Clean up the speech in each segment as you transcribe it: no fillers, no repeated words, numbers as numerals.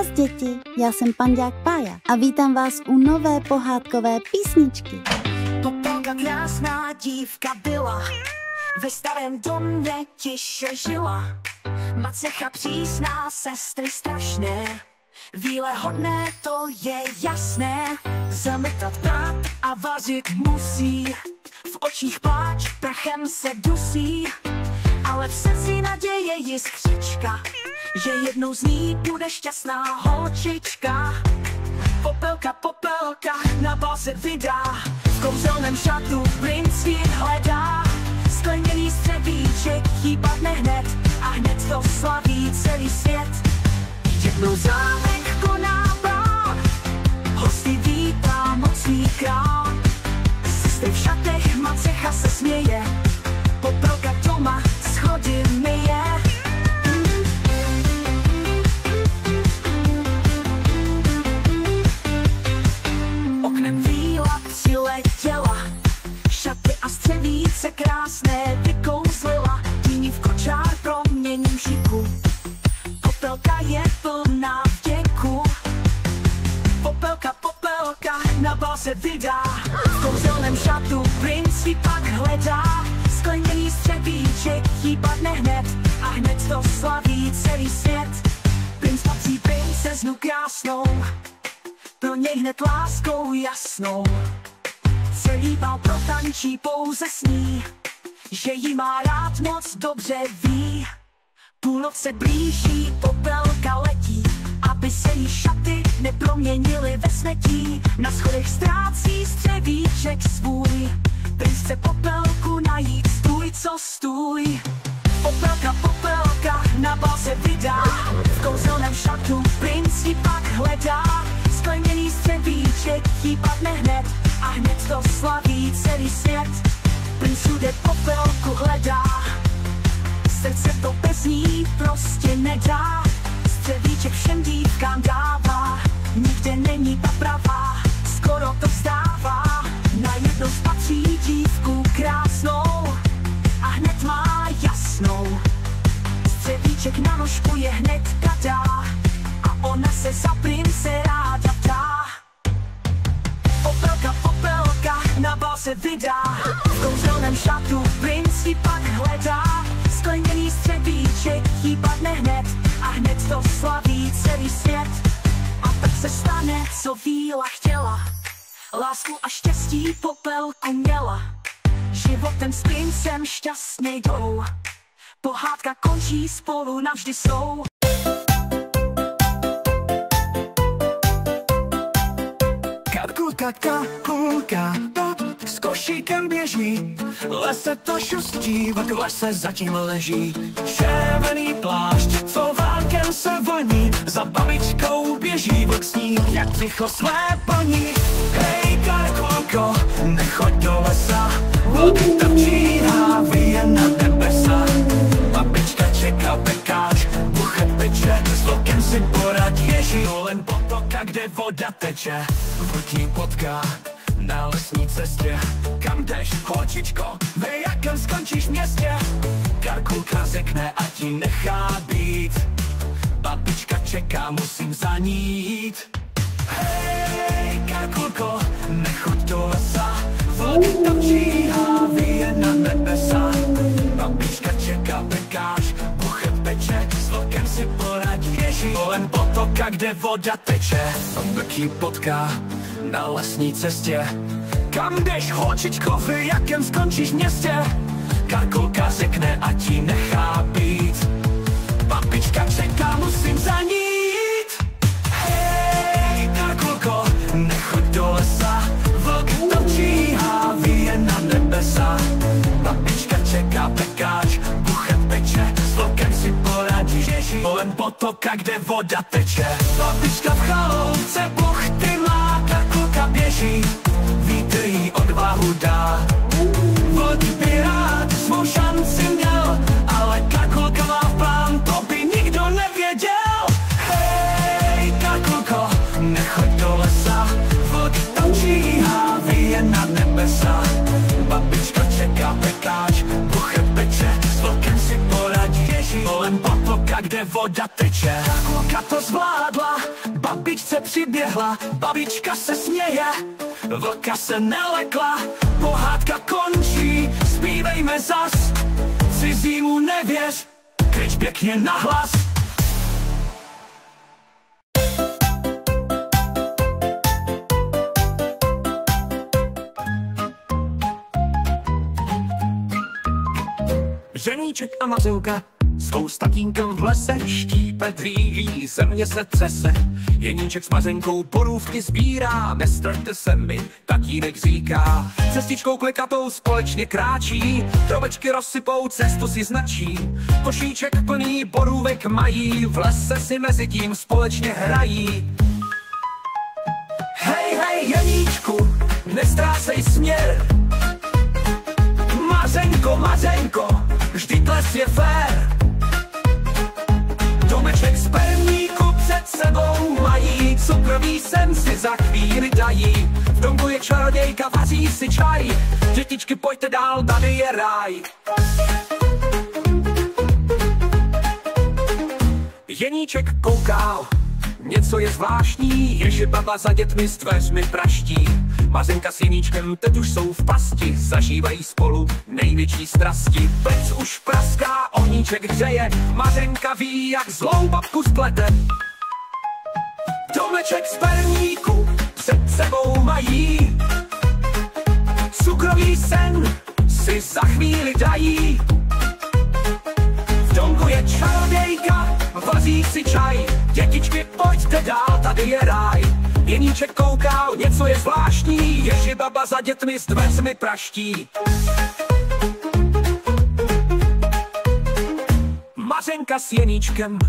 Ahoj děti, já jsem Panďák Pája a vítám vás u nové pohádkové písničky. Popelka krásná dívka byla, ve starém domě tiše žila. Macecha přísná, sestry strašné, víle hodné, to je jasné. Zametat prát a vařit musí, v očích pláč, prachem se dusí. Ale v srdci naděje jiskřička, že jednou z ní bude šťastná holčička. Popelka, popelka, na bal se vydá, v kouzelném šatu princ svít hledá. Skleněný střebíček hýbat nehned a hned to slaví celý svět. Jednou zámek koná bál, hosty vítá mocný král. Sestry v šatech, macecha se směje, popelka doma schody myje. Oknem víla přiletěla, šaty a střevíce krásné vykouzlila. Tíní v kočár proměním šiku, popelka je plná vděku. Popelka, popelka, na bal se vydá, v kouzelném šatu princ svý pak hledá. Skleněný střebíček hýbat nehned a hned to slaví celý svět. Princ patří princeznu krásnou, pro něj hned láskou jasnou. Celý bal protančí pouze s ní, že jí má rád moc dobře ví. Půlnoc se blíží, popelka letí, aby se jí šaty neproměnily ve smetí. Na schodech ztrácí střevíček svůj, princ chce popelku najít, stůj co stůj. Popelka, popelka, na bal se vydá, v kouzelném šatu princ ji pak hledá. Skleněný střevíček hýbat nehned a hned to slaví celý svět. Princ všude popelku hledá, srdce to bez ní prostě nedá. Střevíček všem dívkám dává, nikde není ta pravá, skoro to vzdává. Najednou spatří dívku krásnou a hned má jasnou. Střevíček na nožku je hned dá a ona se za prince ráda vdá. Popelka, popelka, na bal se vydá, v kouzelném šatu princ ji pak hledá. Skleněný střevíček hýbat nehned a hned to slaví celý svět. A tak se stane, co víla chtěla, lásku a štěstí popelku měla. Životem s princem šťastnej jdou, pohádka končí, spolu navždy jsou. Karkulka, kakulka, s košíkem běží, lese to šustí, v lese zatím leží. Červený plášť, co válkem se voní, za babičkou běží vlk s ní, jak ticho své poní. Hej Karkulko, nechoď do lesa, vlk trčíhá, vyje na nebesa. Babička čeká pekáč, buchet peče, s vlkem si poradí, běží kolem potoka, kde voda teče. Vlk jí potká na lesní cestě, kam jdeš, holčičko, ve jakém skončíš městě? Karkulka řekne, ať ji nechá být, babička čeká, musím za ní jít. Hej Karkulko, nechoď do lesa, vlk tam číhá, vyje na nebesa. Babička čeká pekáč, buchet peče, s vlkem si poradí, běží kolem potoka, kde voda teče. Vlk jí potká na lesní cestě, kam jdeš, holčičko, v jakém skončíš městě? Karkulka řekne, ať ji nechá být, babička čeká, musím za ní jít. Hej Karkulko, nechoď do lesa, vlk tam číhá, vyje na nebesa. Babička čeká pekáč, buchet peče, s vlkem si poradí, běží kolem potoka, kde voda teče. Babička v chaloupce buchty má, Karkulka běží, vítr jí odvahu dá. Vlk by rád svou šanci měl, ale Karkulka má plán, to by nikdo nevěděl. Hej Karkulko, nechoď do lesa, vlk tam číhá, vyje na nebesa. Babička čeká pekáč, buchet peče, s vlkem si poradí, běží kolem potoka, kde kde voda teče. Holka to zvládla, babičce přiběhla, babička se směje, vlka se nelekla, pohádka končí, zpívejme zas, cizímu nevěř, krič pěkně nahlas. Ženíček a Mařenka jsou s tatínkem v lese, štípe dříví, země se třese. Jeníček s Mařenkou borůvky sbírá, nestrňte se mi, tatínek říká. Cestičkou klikatou společně kráčí, drobečky rozsypou, cestu si značí. Košíček plný borůvek mají, v lese si mezi tím společně hrají. Hej, hej, Jeníčku, nestrácej směr. Mařenko, Mařenko, vždyť les je fér. Domeček z perníku před sebou mají, cukrový sen si za chvíli dají. V domku je čarodějka, vaří si čaj, dětičky pojďte dál, tady je ráj. Jeníček kouká, něco je zvláštní, ježe baba za dětmi s dveřmi praští. Mařenka s Jeníčkem teď už jsou v pasti, zažívají spolu největší strasti. Plec už praská, ohníček hřeje, Mařenka ví, jak zlou babku splete. Domeček z perníku před sebou mají, cukrový sen si za chvíli dají. V domku je čarodějka, vaří si čaj, dětičky pojďte dál, tady je ráj. Jeníček kouká, něco je zvláštní, ježi baba za dětmi s dveřmi praští. Mařenka s Jeníčkem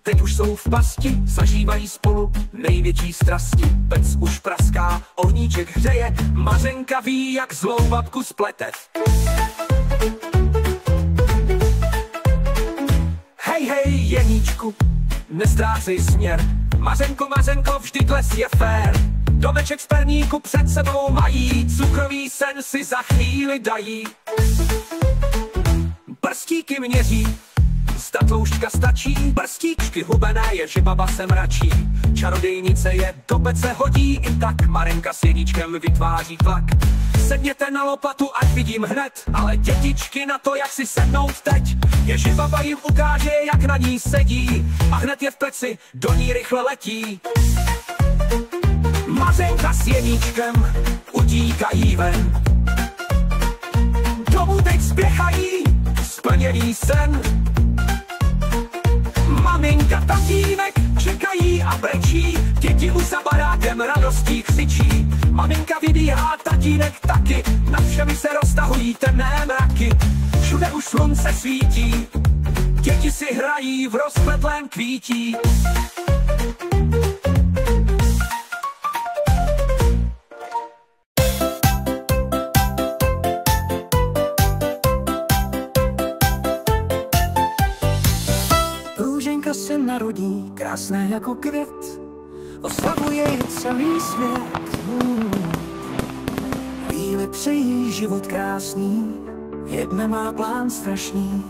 teď už jsou v pasti, zažívají spolu největší strasti. Pec už praská, ohníček hřeje, Mařenka ví, jak zlou babku splete. Hej, hej, Jeníčku, nestrácej směr. Mařenko, Mařenko, vždyť les je fér. Domeček z perníku před sebou mají, cukrový sen si za chvíli dají. Prstíky měří, zda tloušťka stačí, prstíčky hubené je, že baba se mračí. Čarodějnice je do pece hodí, i tak Mařenka s Jeníčkem vytváří tlak. Sedněte na lopatu, ať vidím hned, ale dětičky na to, jak si sednout teď. Ježi baba jim ukáže, jak na ní sedí, a hned je v peci, do ní rychle letí. Mařenka s Jeníčkem utíkají ven, domů teď spěchají, splněný sen. Maminka, tatínek čekají a brečí, děti už za barákem radostí křičí. Maminka vybíhá, tatínek taky, nad všemi se roztahují temné mraky. Všude už slunce svítí, děti si hrají v rozkvetlém kvítí. Růženka se narodí, krásné jako květ, oslavuje ji celý svět. Chvíli přejí život krásný, jedne má plán strašný.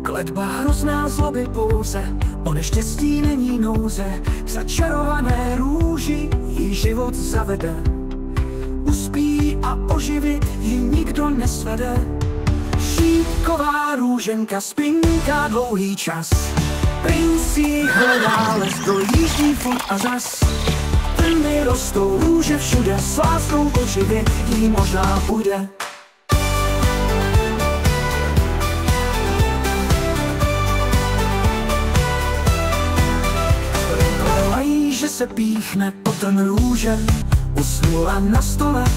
Kletba hrozná zloby pouze, o neštěstí není nouze. K začarované růži jí život zavede, uspí a oživit ji nikdo nesvede. Šípková růženka spinká dlouhý čas, princ jí hledá, les dojíždí furt a zas. Trny rostou, růže všude, s láskou oživit jí možná bude. Volají, že se píchne po trn růže, usnula na 100 let,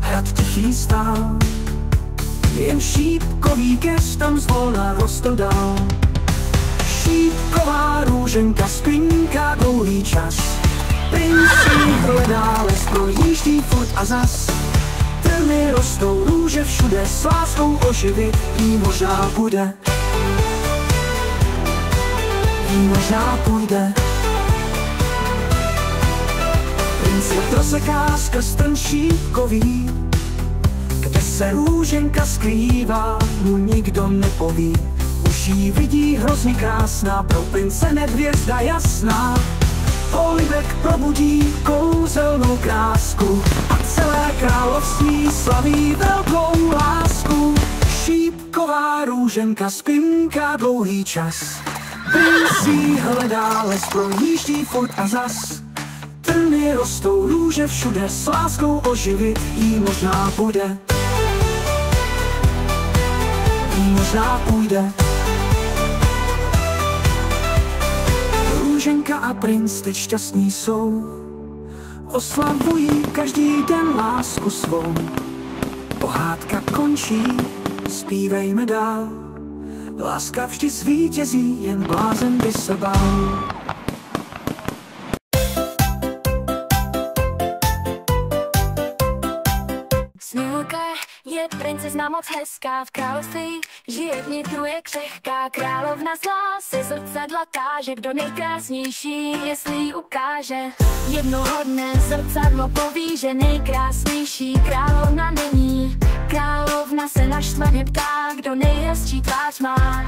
hrad tichý stál. Jen šípkový keř tam zvolna rostl dál. Šípková růženka spinká dlouhý čas, princ jí hledá, les projíždí furt a zas. Trny rostou, růže všude, s láskou oživit jí možná bude. Jí možná půjde. Princ je proseká skrz ten šípkový, kde se Růženka skrývá, mu nikdo nepoví. Už jí vidí hrozně krásná, pro prince hvězda jasná. Polibek probudí kouzelnou krásku a celé království slaví velkou lásku. Šípková Růženka spinká dlouhý čas, princ jí hledá, les projíždí furt a zas. Trny rostou, růže všude, s láskou oživit jí možná půjde. Možná půjde. Růženka a princ teď šťastní jsou, oslavují každý den lásku svou. Pohádka končí, zpívejme dál, láska vždy zvítězí, jen blázen by se bál. Sněhurka je princezna moc hezká, v království žije vnitru je křehká. Královna zlá se zrcadla táže, kdo nejkrásnější, jestli jí ukáže. Jednoho dne zrcadlo poví, že nejkrásnější královna není. Královna se naštvaně ptá, kdo nejhezčí tvář má.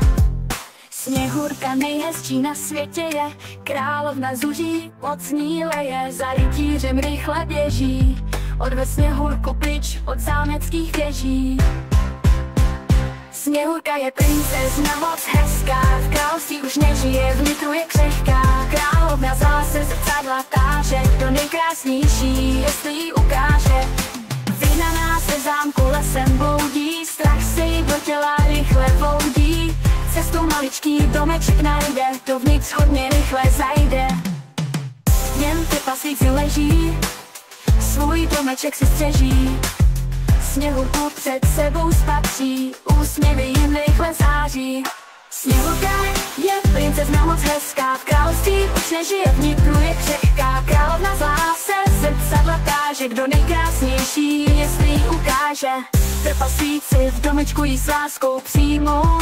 Sněhurka nejhezčí na světě je, královna zuří, moc ní leje, za rytířem rychle běží. Odved Sněhurku pryč od zámeckých věží. Sněhurka je princezna moc hezká, v království už nežije, vnitru je křehká. Královna zlá se zrcadla táže, kdo nejkrásnější, jestli jí ukáže. Vyhnaná se zámku lesem bloudí, strach se jí do těla rychle voudí. Cestou maličký domeček najde, dovnitř hodně rychle zajde. Jen trpaslíci leží, svůj domeček si střeží. Sněhurku před sebou spatří, úsměvy jim rychle září. Sněhurka je princezna moc hezká, v království už nežije, vnitru je křehká. Královna zlá se zrcadla táže, kdo nejkrásnější, jestli jí ukáže. Trpaslíci v domečku jí s láskou přijmou,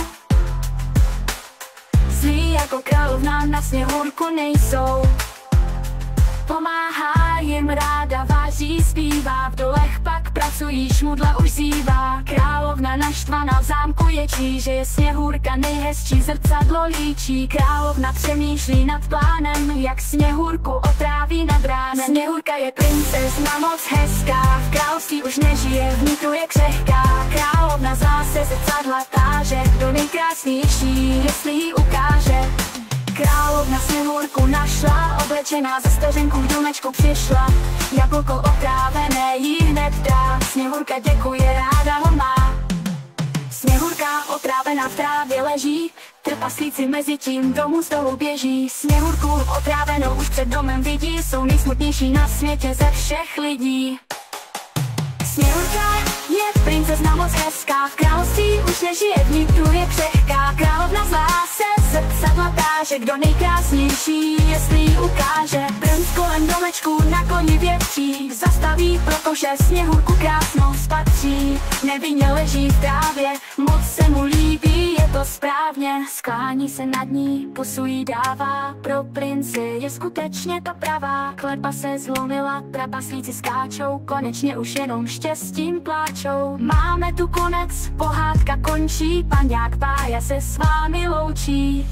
zlí jako královna na Sněhurku nejsou. Pomáhá jim, ráda váží, zpívá, v dolech pak pracují, šmudla už zívá. Královna naštvaná v zámku ječí, že je Sněhurka nejhezčí, zrcadlo líčí. Královna přemýšlí nad plánem, jak Sněhurku otráví nad ránem. Sněhurka je princezna moc hezká, v království už nežije, vnitru je křehká. Královna zlá se zrcadla táže, kdo nejkrásnější, jestli jí ukáže. Královna Sněhurku našla, oblečená za stařenku k domečku přišla. Jablko otrávené jí hned dá, Sněhurka děkuje, ráda ho má. Sněhurka otrávená v trávě leží, trpaslíci mezi tím domů stolu běží. Sněhurku otrávenou už před domem vidí, jsou nejsmutnější na světě ze všech lidí. Sněhurka je princezna moc hezká, v království už nežije, vnitru je křehká. Královna zlá se zrcadla táže, kdo nejkrásnější, jestli jí ukáže. Princ kolem domečku na koni větří, zastaví, protože Sněhurku krásnou spatří. Nevinně leží v trávě, moc se mu líbí, je to správně. Sklání se nad ní, pusu jí dává, pro prince je skutečně to pravá. Kletba se zlomila, trpaslíci skáčou, konečně už jenom štěstím pláčou. Máme tu konec, pohádka končí, Panďák Pája se s vámi loučí.